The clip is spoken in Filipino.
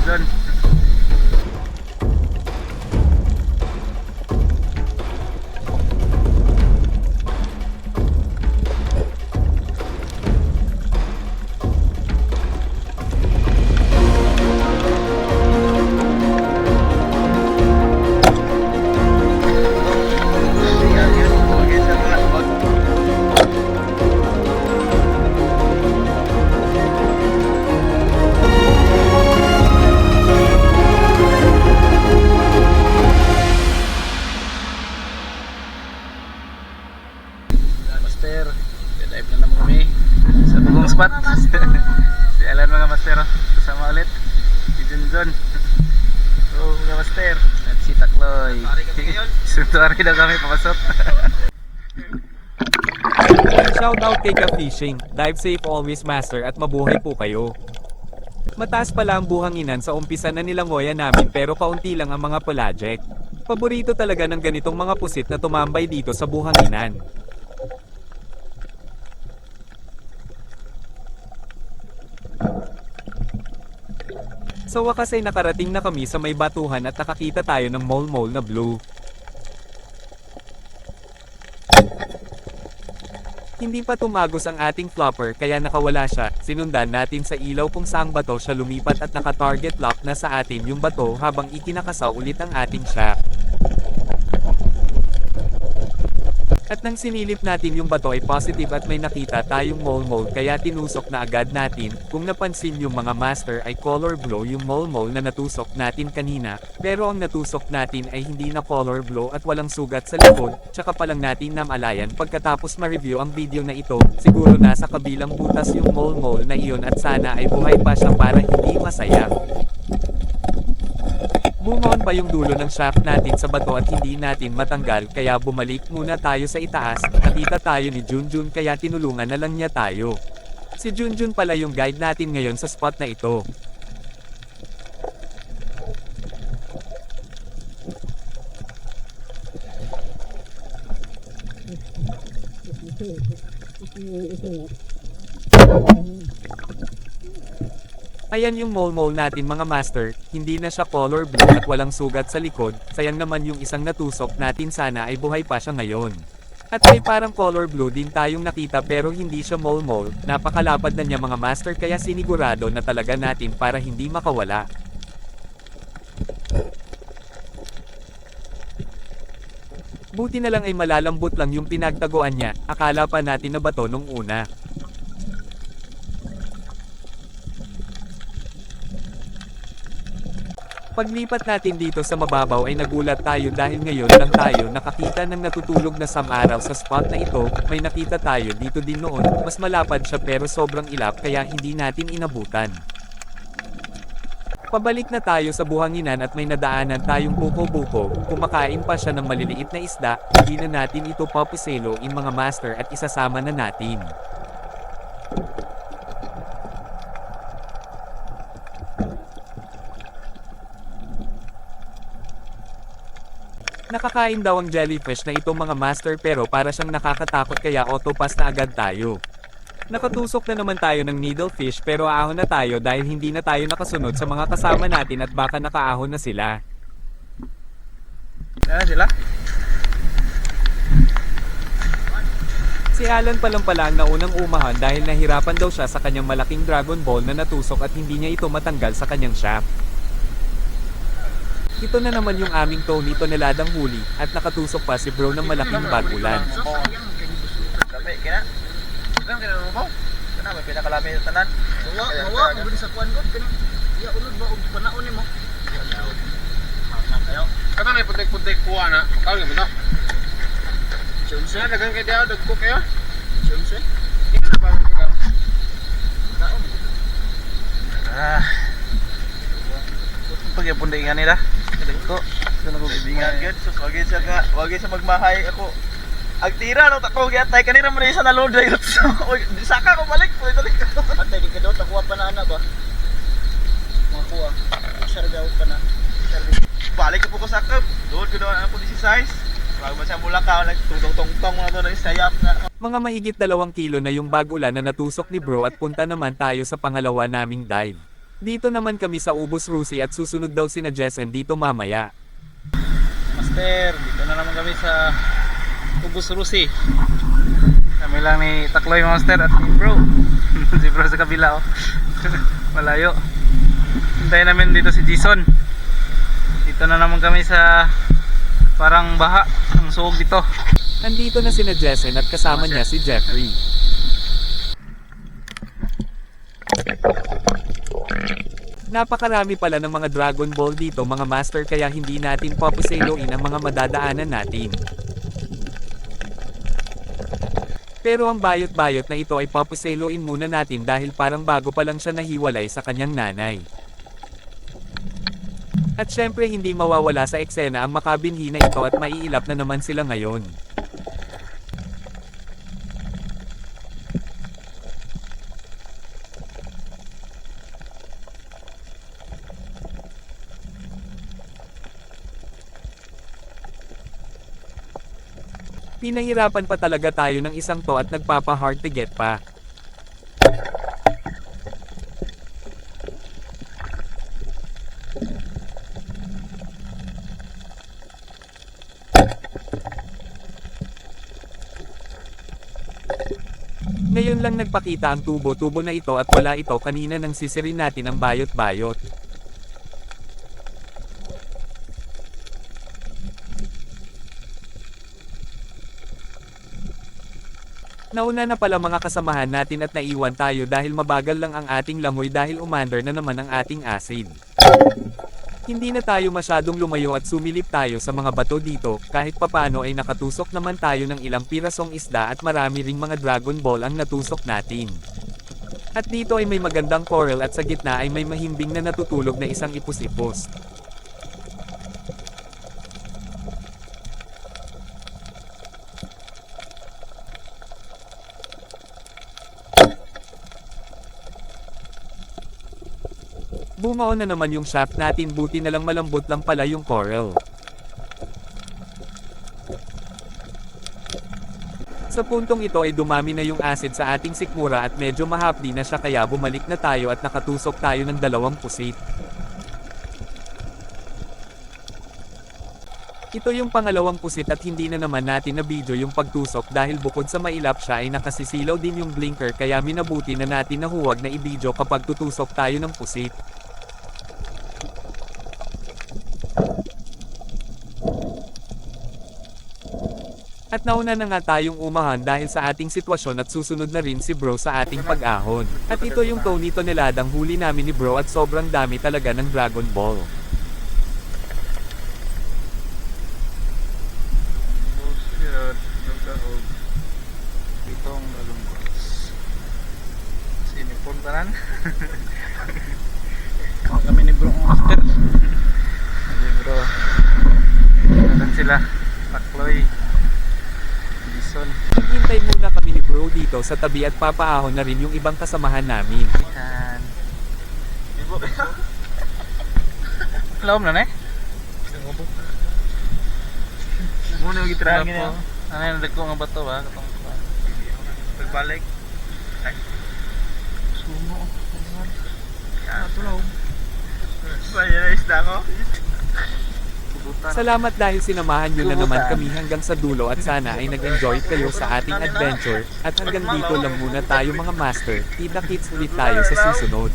Junjun. Master, dive na naman kami sa bagong spot. Si Alan mga master, kasama ulit si Junjun. So mga master, at si Takloy. Suntuari daw kami papasok. Shoutout kay Ka Fishing, dive safe always master at mabuhay po kayo. Mataas pala ang buhanginan sa umpisa na nilangoyan namin pero kaunti lang ang mga pelagic. Paborito talaga ng ganitong mga pusit na tumambay dito sa buhanginan. Sa wakas ay nakarating na kami sa may batuhan at nakakita tayo ng mole-mole na blue. Hindi pa tumagos ang ating flopper kaya nakawala siya, sinundan natin sa ilaw kung saang bato siya lumipat at naka-target lock na sa atin yung bato habang ikinakasaw ulit ang ating shaft. At nang sinilip natin yung bato ay positive at may nakita tayong mole-mole kaya tinusok na agad natin. Kung napansin yung mga master ay color blow yung mole-mole na natusok natin kanina, pero ang natusok natin ay hindi na color blow at walang sugat sa likod, tsaka pa lang natin namalayan pagkatapos ma-review ang video na ito, siguro nasa kabilang butas yung mole-mole na iyon at sana ay buhay pa siya para hindi masayang. Bumaon pa yung dulo ng shaft natin sa bato at hindi natin matanggal kaya bumalik muna tayo sa itaas, nakita tayo ni Junjun kaya tinulungan na lang niya tayo. Si Junjun pala yung guide natin ngayon sa spot na ito. Ayan yung mole-mole natin mga master, hindi na siya color blue at walang sugat sa likod, sayang naman yung isang natusok natin sana ay buhay pa siya ngayon. At may parang color blue din tayong nakita pero hindi siya mole-mole, napakalapad na niya mga master kaya sinigurado na talaga natin para hindi makawala. Buti na lang ay malalambot lang yung pinagtaguan niya, akala pa natin na bato nung una. Paglipat natin dito sa mababaw ay nagulat tayo dahil ngayon lang tayo nakakita ng natutulog na samaraw sa spot na ito, may nakita tayo dito din noon, mas malapad siya pero sobrang ilap kaya hindi natin inabutan. Pabalik na tayo sa buhanginan at may nadaanan tayong buko-buko, kumakain pa siya ng maliliit na isda, hindi na natin ito papuselo in mga master at isasama na natin. Nakakain daw ang jellyfish na ito mga master pero para siyang nakakatakot kaya autopass na agad tayo. Nakatusok na naman tayo ng needlefish pero aahon na tayo dahil hindi na tayo nakasunod sa mga kasama natin at baka nakaahon na sila. Ayan sila. Si Alan pa lang pala ang naunang umahan dahil nahirapan daw siya sa kanyang malaking dragon ball na natusok at hindi niya ito matanggal sa kanyang shaft. Ito na naman yung aming Tony toneladang huli at nakatusok pa si bro ng malaking bagulan. Kami, kina? Kaya kinanong mo? Kana, may pinakalami yung tanan. Mawa, mawa, sa kuwan ko. Iya, ulod ba? Panaon ni mo. Kato na yung puntik-puntik kuha na. Kawin mo ito. Siyunse? Dagang kayo diyaw, dagko kayo. Siyunse? Ito na parang kagang. Panaon. Pagyapunday nga nila. Kadagko. Ito na bibingan gyud. So wagi siya ka, wagi siya magmahay ako. Agtira no tako gyatay kanira man isa na load dayot. Di saka ko balik, balik. Atay, di ka daw, takuha pa na ana ba? Mga kuha. Sargaw pa na. Balik ko sa sakop. Doon ko daw ako 16. Wag man siya mula ka nagtutong-tong na to na sayap na. Mga mahigit 2 kilo na yung bagulan na natusok ni bro at punta naman tayo sa pangalawa naming dive. Dito naman kami sa Ubos Rusi at susunod daw sina Jessen dito mamaya. Master, dito na naman kami sa Ubos Rusi. Kami lang ni Takloy Master at ni Bro. Si Bro sa kabila oh. Malayo. Hintayin namin dito si Jason. Dito na naman kami sa parang baha. Ang suog dito. Nandito na sina Jessen at kasama niya si Jeffrey. Napakarami pala ng mga Dragon Ball dito mga master kaya hindi natin papuseloin ang mga madadaanan natin. Pero ang bayot-bayot na ito ay papuseloin muna natin dahil parang bago pa lang siya nahiwalay sa kanyang nanay. At syempre hindi mawawala sa eksena ang makabinhi na ito at maiilap na naman sila ngayon. Pinahirapan pa talaga tayo ng isang to at nagpapa-hard to get pa. Ngayon lang nagpakita ang tubo-tubo na ito at wala ito kanina nang sisirin natin ang bayot-bayot. Nauna na pala mga kasamahan natin at naiwan tayo dahil mabagal lang ang ating langoy dahil umander na naman ang ating acid. Hindi na tayo masyadong lumayo at sumilip tayo sa mga bato dito, kahit papano ay nakatusok naman tayo ng ilang pirasong isda at marami ring mga Dragon Ball ang natusok natin. At dito ay may magandang coral at sa gitna ay may mahimbing na natutulog na isang ipus-ipus. Bumao na naman yung shaft natin buti na lang malambot lang pala yung coral. Sa puntong ito ay dumami na yung acid sa ating sikmura at medyo mahapdi na siya kaya bumalik na tayo at nakatusok tayo ng 2 pusit. Ito yung pangalawang pusit at hindi na naman natin na video yung pagtusok dahil bukod sa mailap siya ay nakasisilaw din yung blinker kaya minabuti na natin na huwag na i-video kapag tutusok tayo ng pusit. At nauna na nga tayong umahan dahil sa ating sitwasyon at susunod na rin si Bro sa ating pag-ahon. At ito yung Tony toneladang huli namin ni Bro at sobrang dami talaga ng Dragon Ball. Itong Dragon Balls. Sinipuntanan. Kami ni Bro Master. Hey Bro. Nasaan sila? Takloy. Hintay muna kami ni Bro dito sa tabi at papaahon na rin yung ibang kasamahan namin. Yan. Laom na eh? Muna yung gitrang po. Ano yung nagko nga bato ba? Pagbalik. Ay. Sumo. Kaya tulog. Bayan na isda ko. Salamat dahil sinamahan nyo na naman kami hanggang sa dulo at sana ay nag-enjoy kayo sa ating adventure. At hanggang dito lang muna tayo mga master. Kita-kits ulit tayo sa susunod.